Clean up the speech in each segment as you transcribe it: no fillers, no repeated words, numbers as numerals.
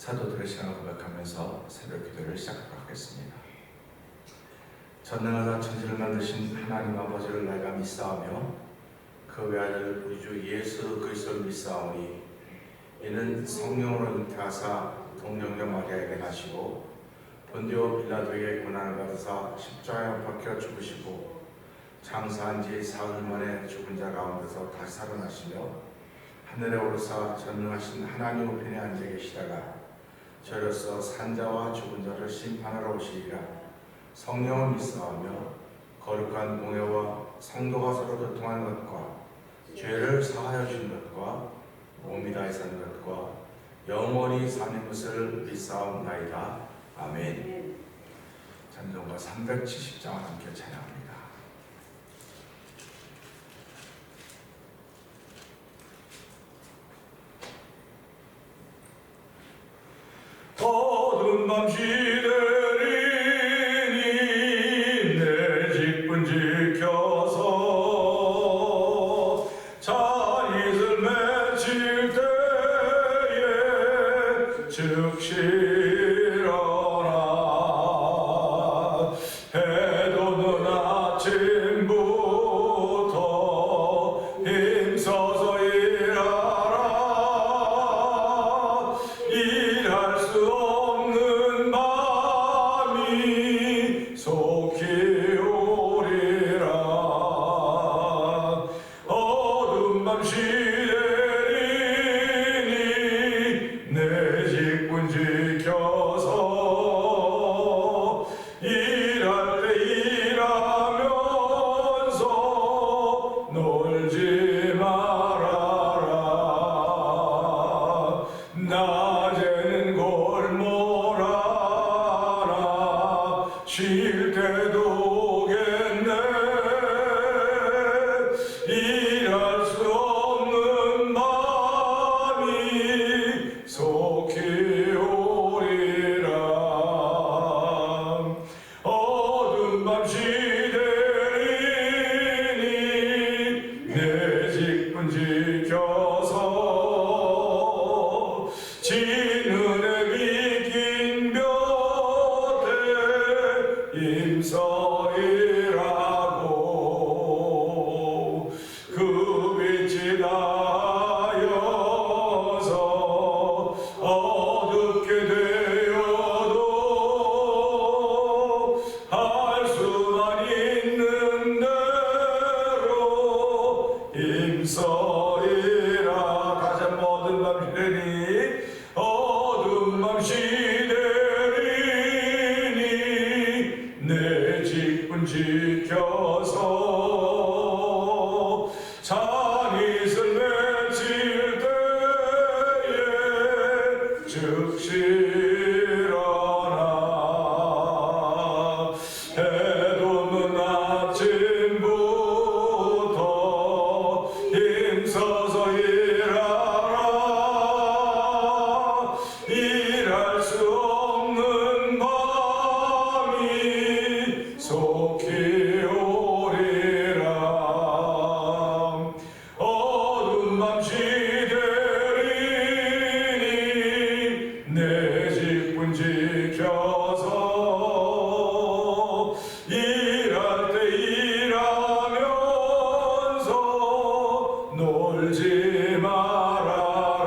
사도들의 신앙을 고백하면서 새벽 기도를 시작하도록 하겠습니다. 전능하사 천지를 만드신 하나님 아버지를 내가 믿사오며 그 외아들 우리 주 예수 그리스도를 믿사오니 이는 성령으로 잉태하사 동정녀 마리아에게 나시고 본디오 빌라도에게 고난을 받으사 십자가에 박혀 죽으시고 장사한 지 사흘 만에 죽은 자 가운데서 다시 살아나시며 하늘에 오르사 전능하신 하나님 우편에 앉아 계시다가 저로서 산자와 죽은 자를 심판하러 오시리라. 성령을 믿사오며 거룩한 공회와 성도가 서로 교통하는 것과 죄를 사하여 주는 것과 몸이 다해 사는 것과 영원히 사는 것을 믿사옵나이다. 아멘. 찬송가 370장을 함께 찬양합니다. 어두운 밤 시대리니 내 직분 지켜서 자릿을 맺힐 때에 즉시 일어나 해돋는 아침부터 힘써서 일하라. 일할 수 없는 밤이 속히 오리라. 어두운 밤 시대리니 내 직분 지켜서 일할 때 일하면서 놀지 말아라. 낮에는 골몰하라. 쉴 때도 오겠네. 일할 수 없는 밤이 속히 오리라. 어두운 밤 시대리니 내 직분 지켜서 진은에 비긴 볕에 힘써 일하고 그 빛이 나여서 어둡게 되어도 할 수만 있는 대로 힘써 일하. 다시 한번 어두운 밤 시대니 어두운 밤 시대리니 내 직분 지켜서 자릿을 맺힐 때에 즉시 일어나 해돋는 아침부터 힘써서 일하라. 일할 수 없는 밤이 속히 오리라. 어두운 밤 시대리니 내 직분 지켜서 일할 때 일하면서 놀지 말아라.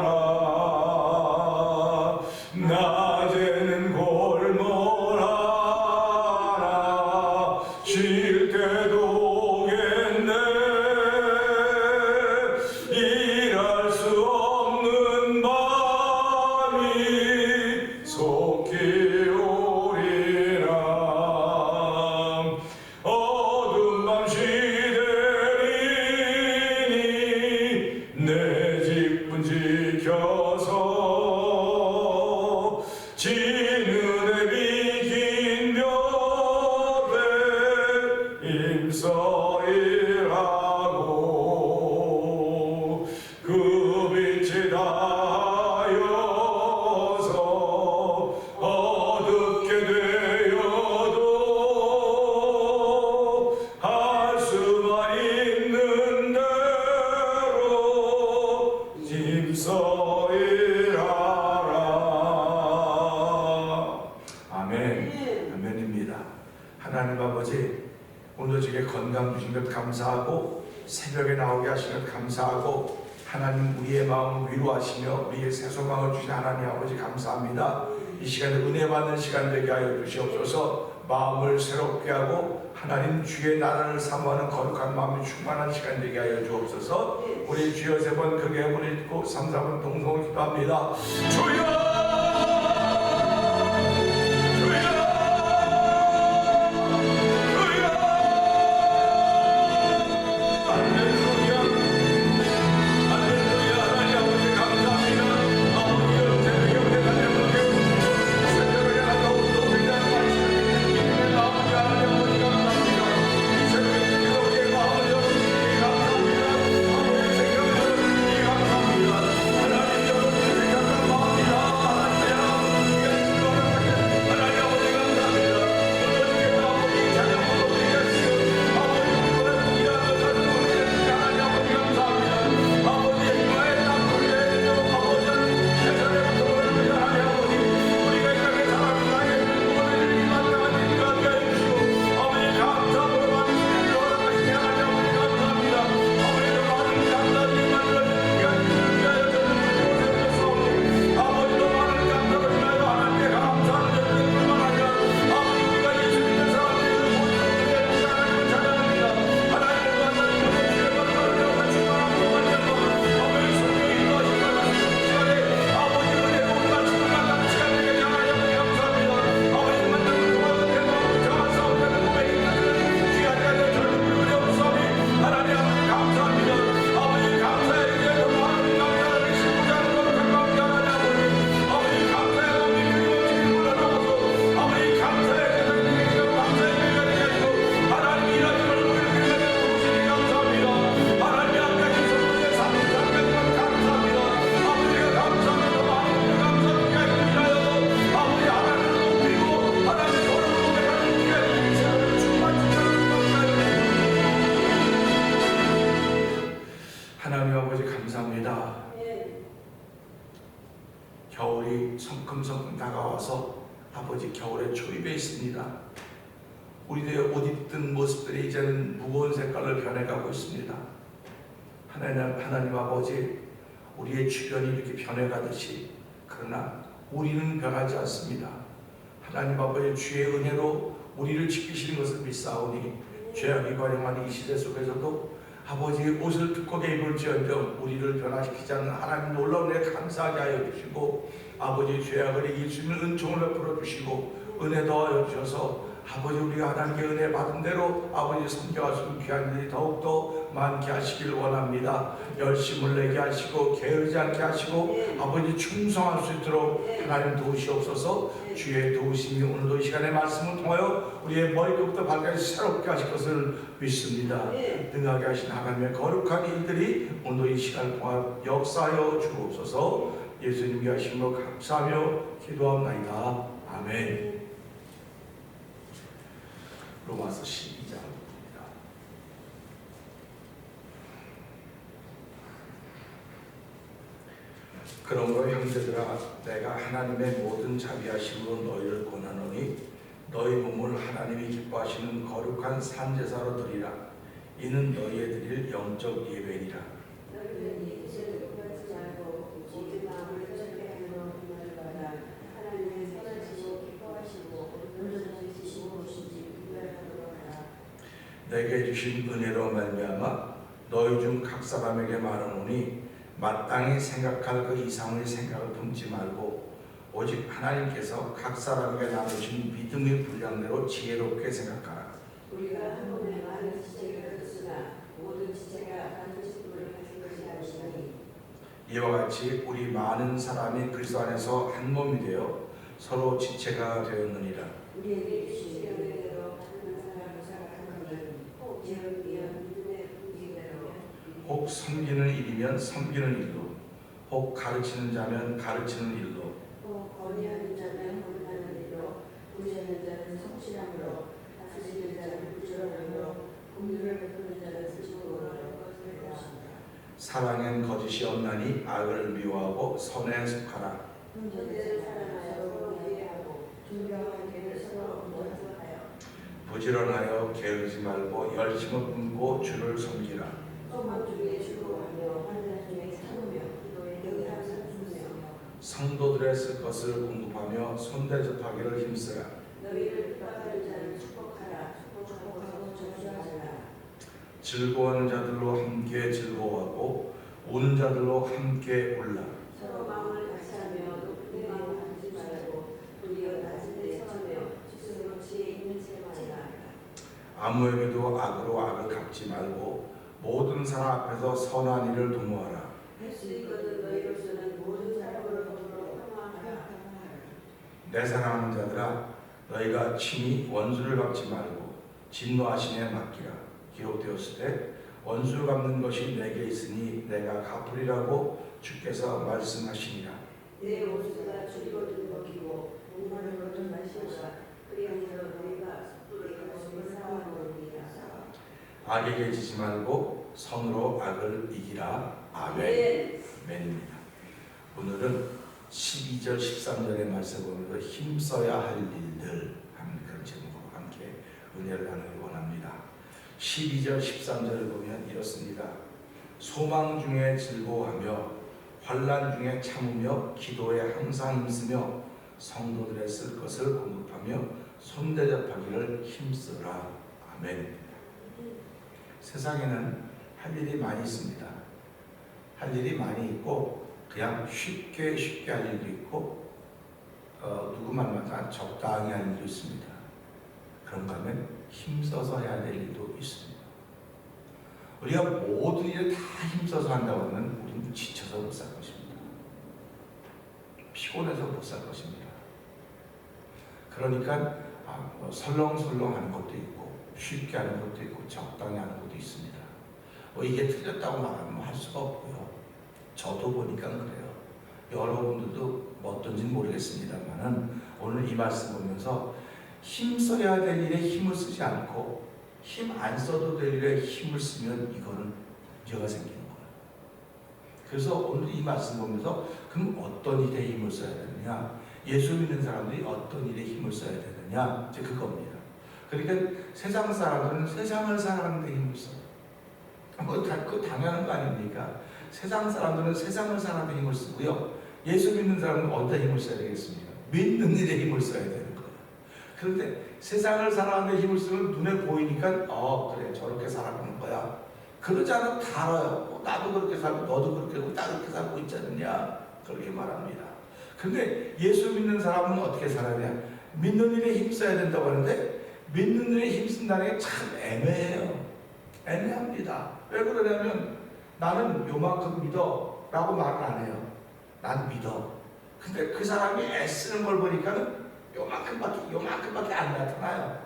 낮에는 골몰하라. 쉴 때도 오겠네. 일할 수 없는 밤이 속히 오리라. 어두운 밤 시대리니 내 직분 지켜서 진은에 비긴 볕에 힘써 일하고 그 빛이 닿여서 어둡게 되어도 할 수만 있는 대로 힘써 일하라. 하나님 아버지, 오늘도 제게 건강 주신 것 감사하고 새벽에 나오게 하신 것 감사하고 하나님 우리의 마음을 위로하시며 우리의 새 소망을 주신 하나님 아버지 감사합니다. 이 시간에 은혜 받는 시간 되게 하여 주시옵소서. 마음을 새롭게 하고 하나님 주의 나라를 사모하는 거룩한 마음이 충만한 시간 되게 하여 주옵소서. 우리 주여 세 번 크게 한번 읽고 3, 4번 동성을 기도합니다. 주여! 하나님 아버지 감사합니다. 겨울이 성큼성큼 다가와서 아버지 겨울에 초입해 있습니다. 우리들의 옷 입던 모습들이 이제는 무거운 색깔로 변해가고 있습니다. 하나님 아버지, 우리의 주변이 이렇게 변해가듯이 그러나 우리는 변하지 않습니다. 하나님 아버지, 주의 은혜로 우리를 지키시는 것을 믿사오니 죄악이 관영하는 이 시대 속에서도 아버지의 옷을 두껍게 입을지언정 우리를 변화시키지 않는 하나님 놀라운 은혜 감사하게 하여 주시고 아버지 죄악을 이길 수 있는 은총을 베풀어 주시고 은혜 더하여 주셔서 아버지 우리가 하나님께 은혜 받은 대로 아버지 섬겨갈 수 있는 귀한 일이 더욱더 많게 하시길 원합니다. 열심을 내게 하시고 게으르지 않게 하시고 아버지 충성할 수 있도록 하나님 도우시옵소서. 주의 도우심이 오늘도 이 시간의 말씀을 통하여 우리의 머리부터 발까지 새롭게 하실 것을 믿습니다. 능하게 하신 하나님의 거룩한 일들이 오늘도 이 시간을 통하여 역사하여 주옵소서. 예수님께 하심으로 감사하며 기도합나이다. 아멘. 로마서 12장입니다. 그러므로 형제들아, 내가 하나님의 모든 자비하심으로 너희를 권하노니 너희 몸을 하나님이 기뻐하시는 거룩한 산제사로 드리라. 이는 너희의 드릴 영적 예배니라. 내게 주신 은혜로 말미암아 너희 중 각 사람에게 말하노니 마땅히 생각할 그 이상의 생각을 품지 말고 오직 하나님께서 각 사람에게 나누신 믿음의 분량대로 지혜롭게 생각하라. 우리가 한 몸에 많은 지체가 있으나 모든 지체가 반드시 뿔을 가진 것이 아니시니 이와 같이 우리 많은 사람이 그리스도 안에서 한 몸이 되어 서로 지체가 되었느니라. 우리에게 주신 은혜대로 하는 사람을 생각하는 혹 지혜로면 믿음의 분기대로 혹 섬기는 일이면 섬기는 일로, 혹 가르치는 자면 가르치는 일로, 혹 권위하는 자면 권위하는 일로, 부지하는 자는 성실함으로, 다스리는 자는 부지런함으로, 공유를 베푸는 자는 스스로로 것을 것입니다. 사랑엔 거짓이 없나니 악을 미워하고 선에 속하라. 존재를 사랑하여 서로 이해하고 존경하는 게 서로 모여하여 부지런하여 게으르지 말고 열심을 품고 주를 섬기라. 소망 중에 즐거워하며 환난 중에 참으며 기도에 항상 주며 성도들의 쓸 것을 공급하며 손대접하기를 힘쓰라. 너희를 핍박하는 자를 축복하라. 축복하고 저주하라. 즐거워하는 자들로 함께 즐거워하고 우는 자들로 함께 울라. 서로 마음을 같이 하며 높은 데 마음을 갖지 말고 도리어 낮은 데 서며 스스로 지혜 있는 채로 하라. 아무에게도 악으로 악을 갚지 말고 모든 사람 앞에서 선한 일을 도모하라. 할 수 있거든 너희로서는 모든 사람으로 더불어 평화하라. 내 사랑하는 자들아, 너희가 친히 원수를 갚지 말고 진노하심에 맡기라. 기록되었을 때 원수를 갚는 것이 내게 있으니 내가 갚으리라고 주께서 말씀하시니라. 내 원수가 줄이거든 먹이고 목마르거든 마시라. 그리하여 너희가 속히 싸워보리라. 악에게 지지 말고 선으로 악을 이기라. 아멘. 아멘입니다. 오늘은 12절 13절의 말씀을 보면서 힘써야 할 일들 하는 그런 제목으로 함께 은혜를 나누기 원합니다. 12절 13절을 보면 이렇습니다. 소망 중에 즐거워하며 환난 중에 참으며 기도에 항상 힘쓰며 성도들의 쓸 것을 공급하며 손대접하기를 힘쓰라. 아멘입니다. 세상에는 할 일이 많이 있습니다. 할 일이 많이 있고 그냥 쉽게 할 일도 있고 누구 말마다 적당히 할 일도 있습니다. 그런가 하면 힘써서 해야 될 일도 있습니다. 우리가 모든 일을 다 힘써서 한다고 하면 우리는 지쳐서 못 살 것입니다. 피곤해서 못 살 것입니다. 그러니까 설렁설렁 하는 것도 있고 쉽게 하는 것도 있고 적당히 하는 것도 있습니다. 이게 틀렸다고 말하면 할 수가 없고요. 저도 보니까 그래요. 여러분들도 어떤지는 모르겠습니다만은 오늘 이 말씀 보면서 힘써야 될 일에 힘을 쓰지 않고 힘 안 써도 될 일에 힘을 쓰면 이거는 문제가 생기는 거예요. 그래서 오늘 이 말씀 보면서 그럼 어떤 일에 힘을 써야 되느냐, 예수 믿는 사람들이 어떤 일에 힘을 써야 되느냐, 이제 그겁니다. 그러니까 세상 사람들은 세상을 사랑하는 데 힘을 써요. 그거 당연한 거 아닙니까? 세상 사람들은 세상을 사랑하는 데 힘을 쓰고요. 예수 믿는 사람은 어디다 힘을 써야 되겠습니까? 믿는 일에 힘을 써야 되는 거예요. 그런데 세상을 사랑하는 데 힘을 쓰면 눈에 보이니까 그래 저렇게 살아가는 거야. 그러지 않아도 다 알아요. 나도 그렇게 살고 너도 그렇게 하고 나 그렇게 살고 있지 않느냐 그렇게 말합니다. 근데 예수 믿는 사람은 어떻게 살아야 믿는 일에 힘써야 된다고 하는데 믿는 일에 힘쓴다는 게 참 애매해요. 애매합니다. 왜 그러냐면 나는 요만큼 믿어 라고 말을 안 해요. 난 믿어. 근데 그 사람이 애쓰는 걸 보니까는 요만큼밖에 안 나타나요.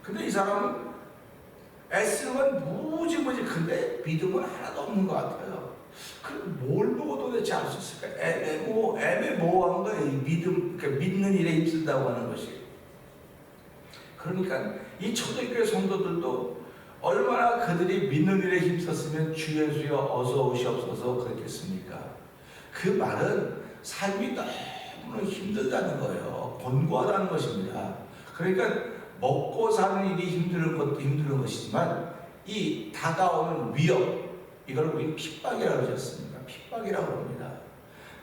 근데 이 사람은 애쓰는 건 무지무지 큰데 믿음은 하나도 없는 것 같아요. 그럼 뭘 보고 도대체 알 수 있을까? 애매모호한 거예요. 이 믿음, 그러니까 믿는 일에 힘쓴다고 하는 것이. 그러니까 이 초대교회 성도들도 얼마나 그들이 믿는 일에 힘썼으면 주 예수여 어서 오시옵소서 그랬겠습니까? 그 말은 삶이 너무 힘들다는 거예요. 곤고하다는 것입니다. 그러니까 먹고 사는 일이 힘든 것도 힘든 것이지만 이 다가오는 위협, 이걸 우리 핍박이라고 하셨습니다. 핍박이라고 합니다.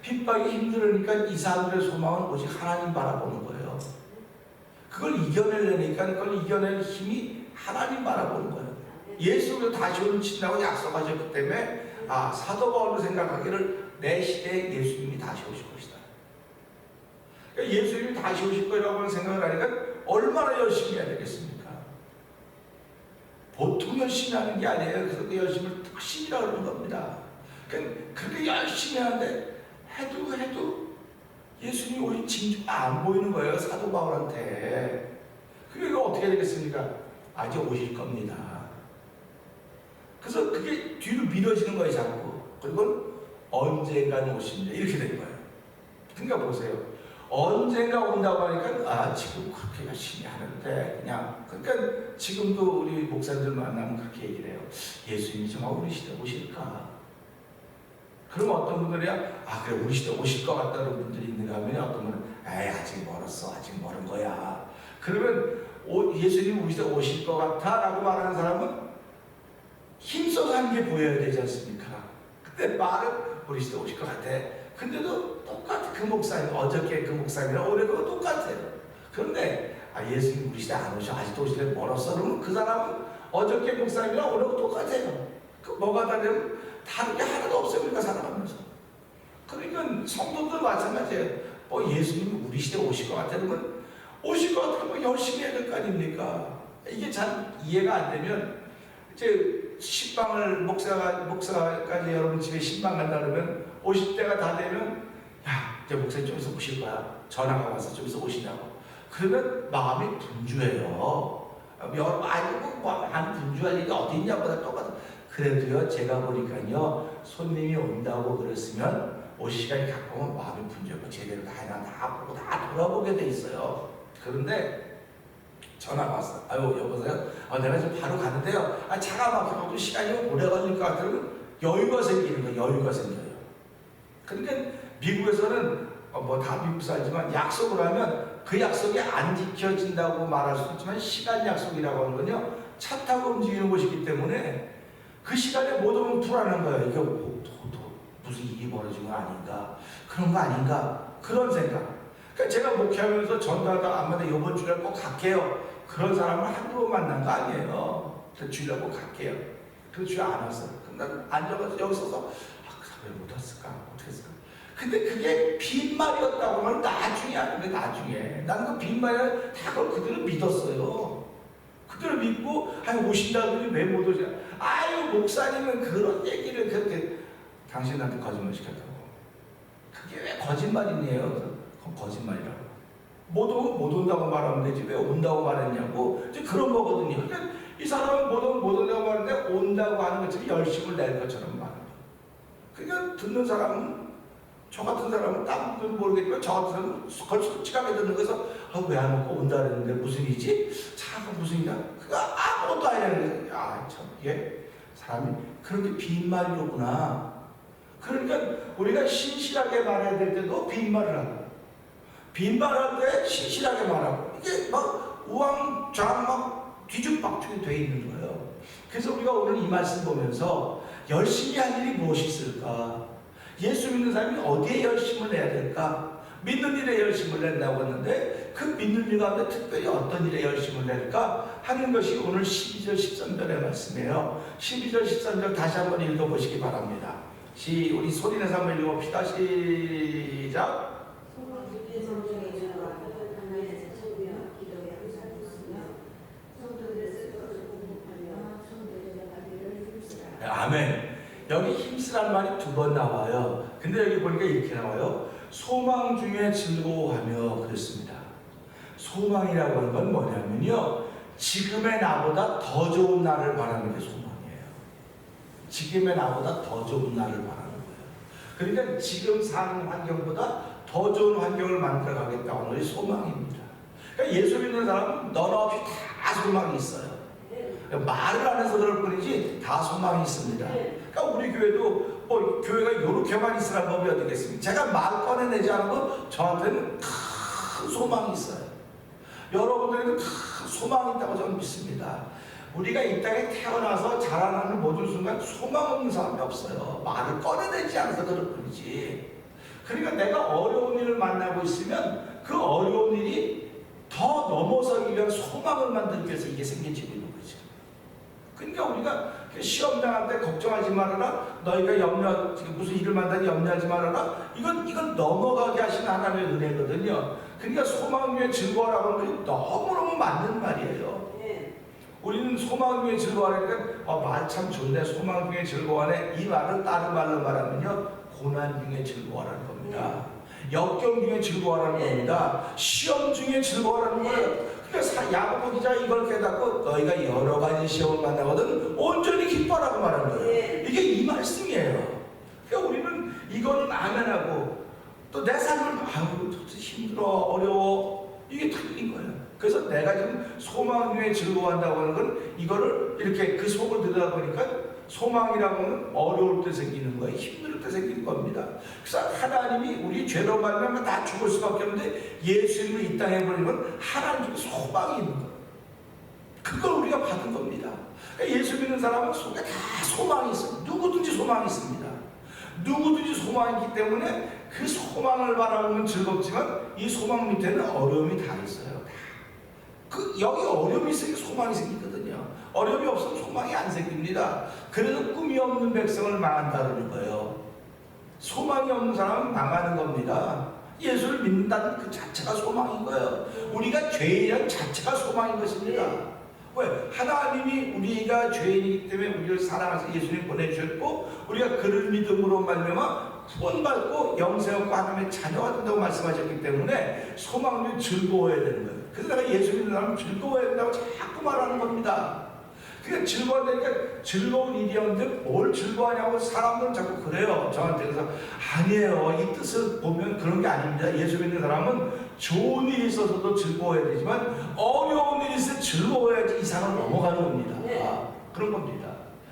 핍박이 힘들으니까 이 사람들의 소망은 오직 하나님 바라보는 거예요. 그걸 이겨내려니까 그걸 이겨낼 힘이 하나님 바라보는 거예요. 예수도 다시 오신다고 약속하셨기 때문에 사도 바울도 생각하기를 내 시대에 예수님이 다시 오실 것이다. 그러니까 예수님이 다시 오실 거라고 생각을 하니까 얼마나 열심히 해야 되겠습니까? 보통 열심히 하는 게 아니에요. 그래서 그 열심을 특심이라고 그러는 겁니다. 그러니까 그렇게 열심히 하는데 해도 예수님이 오신 징조가 안 보이는 거예요. 사도 바울한테. 그러니까 어떻게 되겠습니까? 아직 오실 겁니다. 그래서 그게 뒤로 미뤄지는 거예요, 자꾸. 그리고 언젠가는 오십니다. 이렇게 된 거예요. 그러니까 보세요. 언젠가 온다고 하니까 지금 그렇게 열심히 하는데 그러니까 지금도 우리 목사님들 만나면 그렇게 얘기를 해요. 예수님이 정말 우리 시대에 오실까? 그럼 어떤 분들이야 그래 우리 시대에 오실 것 같다는 분들이 있는가 하면 어떤 분은 아직 멀었어. 아직 멀은 거야. 그러면 예수님이 우리 시대에 오실 것 같아 라고 말하는 사람은 힘써서 하는 게 보여야 되지 않습니까? 근데 말은 우리 시대에 오실 것 같아. 근데도 똑같아. 그 목사님, 어저께 그 목사님이랑 오늘 그거 똑같아요. 그런데 예수님 우리 시대 안 오셔. 아직도 오시려면 멀었어. 그러면 그 사람은 어저께 목사님이랑 오늘 똑같아요. 그 뭐가 다르면 다른 게 하나도 없어요. 우리가 살아가면서. 그러니까 성도들 마찬가지예요. 예수님이 우리 시대에 오실 것 같아. 그러면 오실 것 같으면 열심히 해야 될 거 아닙니까? 이게 잘 이해가 안 되면 이제 신방을 목사까지 여러분 집에 신방 간다 그러면 50대가 다 되면 야 이제 목사님 좀 있어 오실 거야. 전화가 와서 좀 있어 오시냐고. 그러면 마음이 분주해요. 안 분주할 일이 어디 있냐보다 똑같아. 그래도요 제가 보니까요 손님이 온다고 그랬으면 올 시간이 갖고 오면 마음이 분주하고 제대로 다 해나 다 보고 다 돌아보게 돼 있어요. 그런데 전화가 왔어. 여보세요? 내가 지금 바로 가는데요. 차가 막혀서 시간이 오래 걸릴 것 같으면 여유가 생기는 거예요. 여유가 생겨요. 그러니까 미국에서는 다 미국 살지만 약속을 하면 그 약속이 안 지켜진다고 말할 수 있지만 시간 약속이라고 하는 건요. 차 타고 움직이는 곳이기 때문에 그 시간에 못 오면 불안한 거예요. 이게 무슨 일이 벌어진 거 아닌가? 그런 거 아닌가? 그런 생각. 그러니까 제가 목회하면서 전도하다 안마다 이번 주일에 꼭 갈게요. 그런 사람을 한두 번 만난 거 아니에요. 주일에 꼭 갈게요. 그 주일 안 왔어요. 그럼 난 앉아가지고 여기 서서 그 사람이 못 왔을까? 어떻게 했을까? 근데 그게 빈말이었다고 하면 나중에 하는데 나중에 나는 그 빈말을 다 그걸 그대로 믿었어요. 그대로 믿고 오신다더니 왜 못 오지? 목사님은 그런 얘기를 그렇게 당신한테 거짓말 시켰다고. 그게 왜 거짓말이네요. 그건 거짓말이라고. 못 오면 못 온다고 말하면 되지 왜 온다고 말했냐고. 이제 그런 거거든요. 그러니까 이 사람은 못 오면 못 온다고 말하는데 온다고 하는 것처럼 열심을 낼 것처럼 말하는 거예요. 그러니까 듣는 사람은 저 같은 사람은 딴 분은 모르겠지만 저 같은 사람은 솔직하게 듣는 거에서 왜 안 오고 온다 그랬는데 무슨 일이지? 차가 무슨 일이야? 그가 아무것도 아니라는 거예요. 참 이게 사람이 그런 게 빈말이로구나. 그러니까 우리가 신실하게 말해야 될 때도 빈말을 하고 빈말할 때 신실하게 말하고 이게 막 우왕좌왕 막 뒤죽박죽이 돼 있는 거예요. 그래서 우리가 오늘 이 말씀 보면서 열심히 할 일이 무엇이 있을까? 예수 믿는 사람이 어디에 열심을 내야 될까? 믿는 일에 열심을 낸다고 했는데 그 믿는 일 가운데 특별히 어떤 일에 열심을 낼까 하는 것이 오늘 12절 13절의 말씀이에요. 12절 13절 다시 한번 읽어보시기 바랍니다. 우리 소리내서 한번 읽어봅시다. 시작. 아멘. 여기 힘쓰라는 말이 두 번 나와요. 근데 여기 보니까 이렇게 나와요. 소망 중에 즐거워하며 그랬습니다. 소망이라고 하는 건 뭐냐면요. 지금의 나보다 더 좋은 날을 바라는 게 소망이에요. 지금의 나보다 더 좋은 날을 바라는 거예요. 그러니까 지금 사는 환경보다 더 좋은 환경을 만들어 가겠다는 것이 소망입니다. 그러니까 예수 믿는 사람은 너나 없이 다 소망이 있어요. 말을 안 해서 그럴 뿐이지 다 소망이 있습니다. 그러니까 우리 교회도 교회가 이렇게만 있으란 법이 어디겠습니까? 제가 말 꺼내내지 않은 거 저한테는 큰 소망이 있어요. 여러분들에게도 큰 소망이 있다고 저는 믿습니다. 우리가 이 땅에 태어나서 자라나는 모든 순간 소망 없는 사람이 없어요. 말을 꺼내내지 않아서 그럴 뿐이지. 그러니까 내가 어려운 일을 만나고 있으면 그 어려운 일이 더 넘어서기 위한 소망을 만들기 위해서 이게 생겨지고 있는 거죠. 그러니까 우리가 시험 당할 때 걱정하지 말아라. 너희가 무슨 일을 만나니 염려하지 말아라. 이건 넘어가게 하시는 하나님의 은혜거든요. 그러니까 소망 위에 즐거워라고 하는 게 너무너무 맞는 말이에요. 우리는 소망 위에 즐거워하니까 말 참 좋네. 소망 중에 즐거워하네. 이 말은 다른 말로 말하면요. 고난 중에 즐거워하는 겁니다. 역경 중에 즐거워하는 겁니다. 시험 중에 즐거워하는 거예요. 그러니까 야고보 기자가 이걸 깨닫고 너희가 여러 가지 시험을 만나거든 온전히 기뻐라고 말하는 거예요. 이게 이 말씀이에요. 그러니까 우리는 이거는 안 하고 또 내 삶을 힘들어 어려워 이게 틀린 거예요. 그래서 내가 지금 소망 위에 즐거워한다고 하는 건 이거를 이렇게 그 속을 들여다보니까 소망이라고 하면 어려울 때 생기는 거예요. 힘들 때 생기는 겁니다. 그래서 하나님이 우리 죄로 말미암아 다 죽을 수밖에 없는데 예수님을 이 땅에 보내면 하나님 중에 소망이 있는 거예요. 그걸 우리가 받은 겁니다. 예수 믿는 사람은 속에 다 소망이 있어요. 누구든지 소망이 있습니다. 누구든지 소망이 있기 때문에 그 소망을 바라보면 즐겁지만 이 소망 밑에는 어려움이 다 있어요. 여기 어려움이 있으니까 소망이 생기거든요. 어려움이 없으면 소망이 안 생깁니다. 그래서 꿈이 없는 백성을 망한다는 거예요. 소망이 없는 사람은 망하는 겁니다. 예수를 믿는다는 그 자체가 소망인 거예요. 우리가 죄인이라는 자체가 소망인 것입니다. 왜? 하나님이 우리가 죄인이기 때문에 우리를 사랑하셔서 예수님 보내주셨고 우리가 그를 믿음으로 말미암아 구원받고 영생하고 하나님의 자녀가 된다고 말씀하셨기 때문에 소망을 즐거워해야 되는 거예요. 그래서 내가 예수 믿는 사람은 즐거워해야 된다고 자꾸 말하는 겁니다. 그러니까 즐거워하니까 즐거운 일이었는데 뭘 즐거워하냐고 사람들은 자꾸 그래요. 저한테. 그래서 아니에요. 이 뜻을 보면 그런 게 아닙니다. 예수 믿는 사람은 좋은 일이 있어서도 즐거워해야 되지만 어려운 일이 있어서 즐거워야지 이상을 넘어가는 겁니다. 그런 겁니다.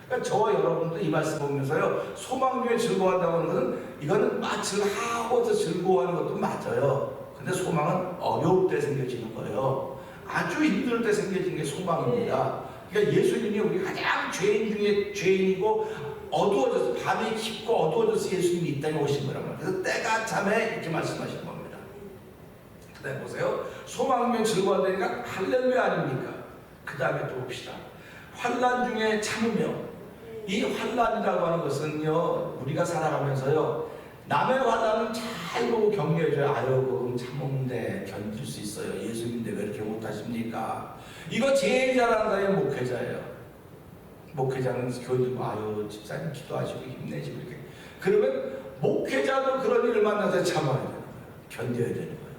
그러니까 저와 여러분도 이 말씀 보면서요, 소망 중에 즐거워한다고 하는 것은 이거는 마치 하고서 즐거워하는 것도 맞아요. 근데 소망은 어려울 때 생겨지는 거예요. 아주 힘들 때 생겨지는 게 소망입니다. 그러니까 예수님이 우리 가장 죄인 중에 죄인이고 어두워져서 밤이 깊고 어두워져서 예수님이 이 땅에 오신 거란 말이에요. 그래서 때가 참에 이렇게 말씀하시는 겁니다. 그 다음에 보세요. 소망이면 즐거워하니까 할렐루야 아닙니까? 그 다음에 또 봅시다. 환난 중에 참으며, 이 환난이라고 하는 것은요, 우리가 살아가면서요, 남의 환난은 잘 보고 격려해줘요. 아유, 그럼 참는데 견딜 수 있어요. 예수님인데 왜 이렇게 못하십니까? 이거 제일 잘하는 사람이 목회자예요. 목회자는 교인들고 아유, 집사님 기도하시고 힘내시고 이렇게. 그러면 목회자도 그런 일을 만나서 참아야 되는 거예요. 견뎌야 되는 거예요.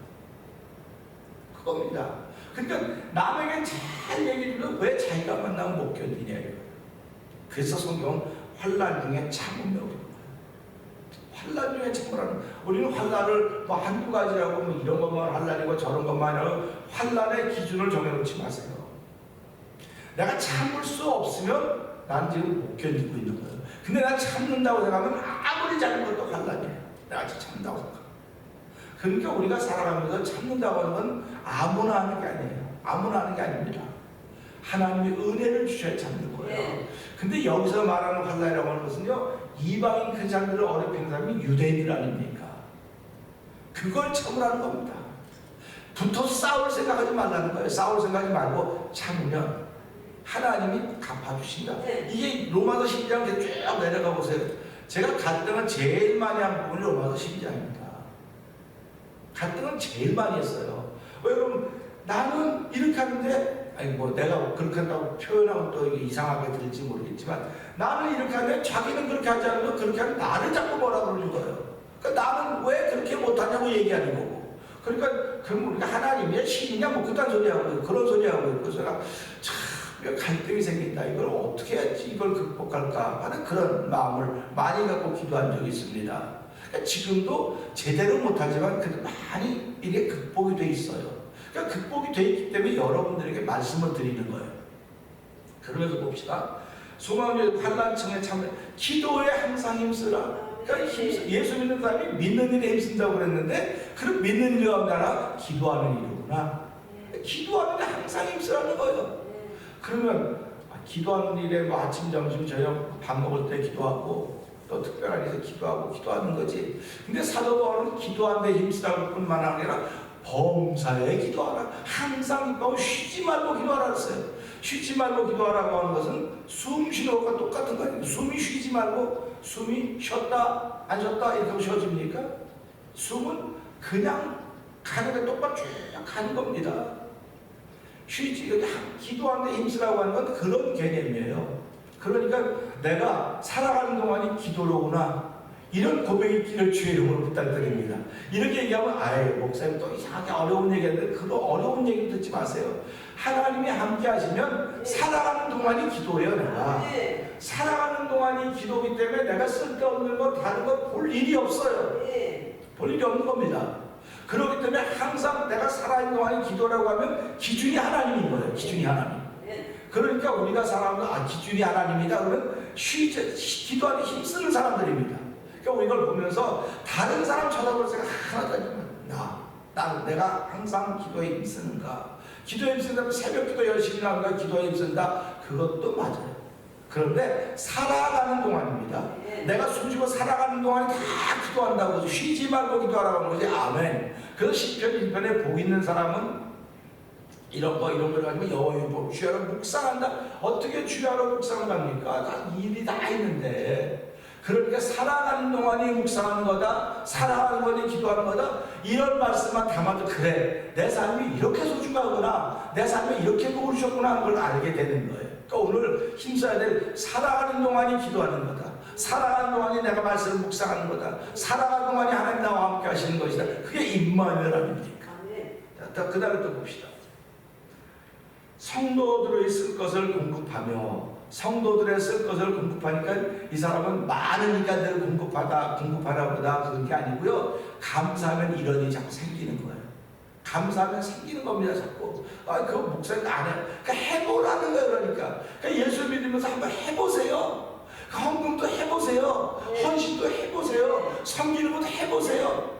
그겁니다. 그러니까 남에게 잘 얘기해주면 왜 자기가 만나면 못 견디냐 이거예요. 그래서 성경은 환난 중에 참으며 환난 중에 참으라는, 우리는 환난을 뭐 한두 가지라고 뭐 이런 것만 환난이고 저런 것만 하고 환난의 기준을 정해놓지 마세요. 내가 참을 수 없으면 난 지금 못 견디고 있는 거예요. 근데 내가 참는다고 생각하면 아무리 작은 것도 환난이에요. 내가 진짜 참는다고 생각합니다. 그러니까 우리가 살아가면서 참는다고 하는 건 아무나 하는 게 아니에요. 아무나 하는 게 아닙니다. 하나님의 은혜를 주셔야 참는 거예요. 근데 여기서 말하는 환난이라고 하는 것은요, 이방인 크리스찬들을 어렵히는 사람이 유대인들 아닙니까? 그걸 참으라는 겁니다. 붙어서 싸울 생각하지 말라는 거예요. 싸울 생각하지 말고 참으면 하나님이 갚아주신다. 이게 로마서 12장 쭉 내려가 보세요. 제가 갈등을 제일 많이 한 부분이 로마서 12장입니다. 갈등을 제일 많이 했어요. 왜 그러면 나는 이렇게 하는데, 아니 뭐 내가 그렇게 한다고 표현하면 또 이게 이상하게 들릴지 모르겠지만, 나는 이렇게 하는데 자기는 그렇게 하지 않으면 그렇게 하면 나를 자꾸 뭐라 그러는 거예요. 그러니까 나는 왜 그렇게 못하냐고 얘기하는 거고. 그러니까 그럼 우리가 하나님이야 신이냐 뭐 그딴 소리 하고 그런 소리 하고 있고, 제가 참 갈등이 생긴다. 이걸 어떻게 해야지 이걸 극복할까 하는 그런 마음을 많이 갖고 기도한 적이 있습니다. 그러니까 지금도 제대로 못하지만 그래도 많이 이게 극복이 돼 있어요. 그러니까 극복이 돼 있기 때문에 여러분들에게 말씀을 드리는 거예요. 그러면서 봅시다. 소망의 환난청에 참여, 기도에 항상 힘쓰라. 그러니까 예수 믿는 사람이 믿는 일에 힘쓴다고 그랬는데, 그럼 믿는 일 가운데 하나 기도하는 일이구나. 기도하는 일에 항상 힘쓰라는 거예요. 그러면 기도하는 일에 뭐 아침, 점심, 저녁, 밥 먹을 때 기도하고 또 특별한 일에서 기도하는 거지. 근데 사도 바울은 기도하는 데 힘쓰라고 뿐만 아니라 범사에 기도하라. 항상 기도하고 쉬지 말고 기도하라 그랬어요. 쉬지 말고 기도하라고 하는 것은 숨 쉬는 것과 똑같은 거예요. 숨이 쉬지 말고, 숨이 쉬었다 안 쉬었다 이렇게 하면 쉬어집니까? 숨은 그냥 가는 게 똑바로 쭉 가는 겁니다. 쉬지, 기도하는 데 힘쓰라고 하는 건 그런 개념이에요. 그러니까 내가 살아가는 동안이 기도로구나, 이런 고백이 있기를 주의 이름으로 부탁드립니다. 이렇게 얘기하면 아이 목사님 또 이상하게 어려운 얘기하는데 그런 어려운 얘기 듣지 마세요. 하나님이 함께 하시면 살아가는 동안이 기도예요. 내가 살아가는 동안이 기도이기 때문에 내가 쓸데없는 거 다른 거 볼 일이 없어요. 볼 일이 없는 겁니다. 그렇기 때문에 항상 내가 살아있는 동안이 기도라고 하면 기준이 하나님인 거예요. 기준이 하나님. 그러니까 우리가 살아가면 기준이 하나님이다 그러면 기도하기 힘쓰는 사람들입니다. 그러니까 이걸 보면서 다른 사람 쳐다볼 생각 하나도 안 해요. 내가 항상 기도에 힘쓰는가. 기도에 힘쓴다면 새벽 기도 열심히 나온다, 기도에 힘쓴다, 그것도 맞아요. 그런데 살아가는 동안입니다. 내가 숨쉬고 살아가는 동안에 다 기도한다고 쉬지 말고 기도하라고 하는 거지. 아멘. 그 시편 1편에 복 있는 사람은 이런 거 가지고 여호와의 복 주야로 묵상한다. 어떻게 주야로 묵상을 합니까? 다 일이 다 있는데. 그러니까 살아가는 동안이 묵상하는 거다, 살아가는 동안이 기도하는 거다, 이런 말씀만 담아도 그래, 내 삶이 이렇게 소중하구나, 내 삶이 이렇게 복을 주셨구나 하는 걸 알게 되는 거예요. 그러니까 오늘 힘써야 될 살아가는 동안이 기도하는 거다, 살아가는 동안이 내가 말씀을 묵상하는 거다, 살아가는 동안이 하나님 나와 함께 하시는 것이다. 그게 임마누엘 아닙니까? 자, 그 다음에 또 봅시다. 성도들의 쓸 것을 공급하며, 성도들의 쓸 것을 공급하니까 이 사람은 많으니까 늘 공급하다 보다 그런 게 아니고요, 감사하면 이런 일이 자꾸 생기는 거예요. 감사하면 생기는 겁니다. 자꾸 그거 목사님 안 해요. 그러니까 해보라는 거예요. 그러니까 예수 믿으면서 한번 해보세요. 헌금도 해보세요. 헌신도 해보세요. 섬기는 것도 해보세요.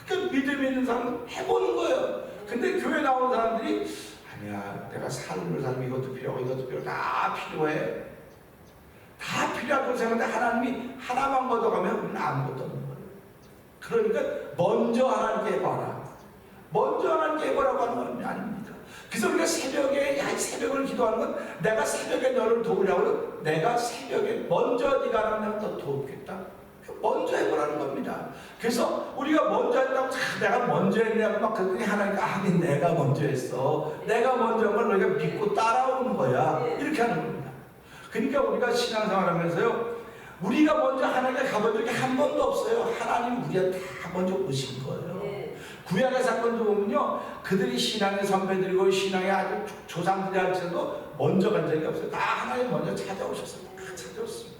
그러니까 믿음이 있는 사람은 해보는 거예요. 근데 교회 나오는 사람들이 아니야, 내가 삶을 살면 이것도 필요하고 이것도 필요하고 다 필요해. 다 필요하다고 생각하는데 하나님이 하나만 걷어가면 아무것도 없는 거예요. 그러니까 먼저 하나님께 해봐라. 먼저 하나님께 해보라고 하는 건 아닙니까? 그래서 우리가 새벽을 기도하는 건 내가 새벽에 너를 도우려고, 내가 새벽에 먼저 네가 하나님 더 도우겠다. 먼저 해보라는 겁니다. 그래서 우리가 먼저 했다고 내가 먼저 했냐고 막 그랬더니 하나님이 아니 내가 먼저 했어, 내가 먼저 한 걸 너희가 믿고 따라오는 거야, 이렇게 하는 겁니다. 그러니까 우리가 신앙생활 하면서요, 우리가 먼저 하나님께 가본 적이 한 번도 없어요. 하나님이 우리한테 다 먼저 오신 거예요. 구약의 사건도 보면요, 그들이 신앙의 선배들이고 신앙의 아주 조상들이 할지라도 먼저 간 적이 없어요. 다 하나님 먼저 찾아오셨어요. 다 찾아오셨습니다.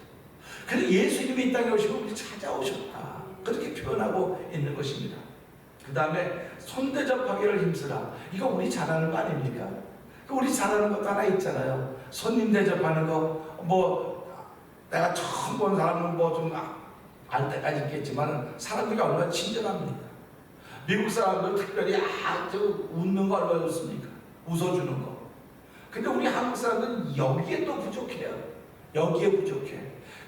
그래서 예수님이 이 땅에 오시고 우리 찾아오셨다, 그렇게 표현하고 있는 것입니다. 그 다음에 손대접하기를 힘쓰라. 이거 우리 잘하는 거 아닙니까? 우리 잘하는 것도 하나 있잖아요. 손님 대접하는 거, 내가 처음 본 사람은 좀 알 때까지 있겠지만 사람들이 얼마나 친절합니까? 미국 사람들 특별히 아주 웃는 거 얼마나 좋습니까? 웃어주는 거. 근데 우리 한국 사람들은 여기에 또 부족해요. 여기에 부족해.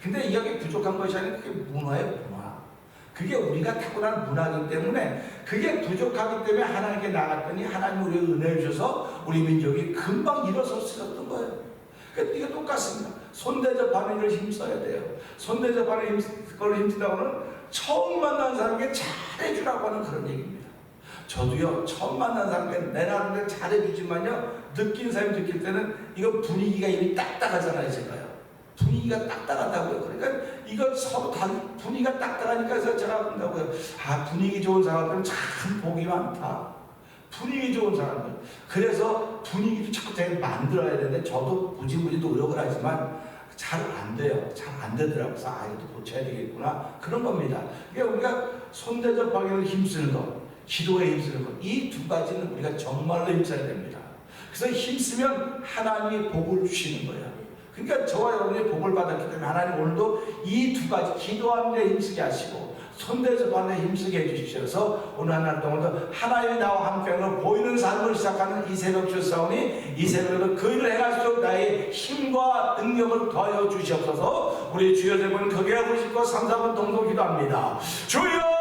근데 이게 부족한 것이 아니라 그게 문화예요, 문화. 그게 우리가 타고난 문화이기 때문에, 그게 부족하기 때문에 하나님께 나갔더니 하나님 우리에게 은혜를 주셔서 우리 민족이 금방 일어설 수 있었던 거예요. 그러니까 이게 똑같습니다. 손대접하는 일을 힘써야 돼요. 손대접하는 걸 힘쓴다고는 처음 만난 사람에게 잘해주라고 하는 그런 얘기입니다. 저도요, 처음 만난 사람에게 내 나름대로 잘해주지만요, 느낀 사람이 느낄 때는 이거 분위기가 이미 딱딱하잖아요, 제가요. 분위기가 딱딱하다고요. 그러니까 이건 서로 다 분위기가 딱딱하니까 해서 제가 그런다고요. 분위기 좋은 사람들은 참 복이 많다. 분위기 좋은 사람들. 그래서 분위기도 자꾸 되게 만들어야 되는데 저도 무지무지 노력을 하지만 잘 안 돼요. 잘 안 되더라고요. 그래서 이것도 고쳐야 되겠구나, 그런 겁니다. 그러니까 우리가 손대접하기를 힘쓰는 것, 기도에 힘쓰는 것, 이 두 가지는 우리가 정말로 힘써야 됩니다. 그래서 힘쓰면 하나님이 복을 주시는 거예요. 그러니까 저와 여러분이 복을 받았기 때문에 하나님 오늘도 이 두 가지, 기도하는 데 힘쓰게 하시고 손대접하는 데 힘쓰게 해주십시오. 그래서 오늘 한 날 동안도 하나님이 나와 함께하는 보이는 삶을 시작하는 이 새벽 주사오니 이 새벽에도 그 일을 행하시도록 나의 힘과 능력을 더하여 주시옵소서. 우리 주여 되면 거기에 보시고 3, 4분 동동 기도합니다. 주여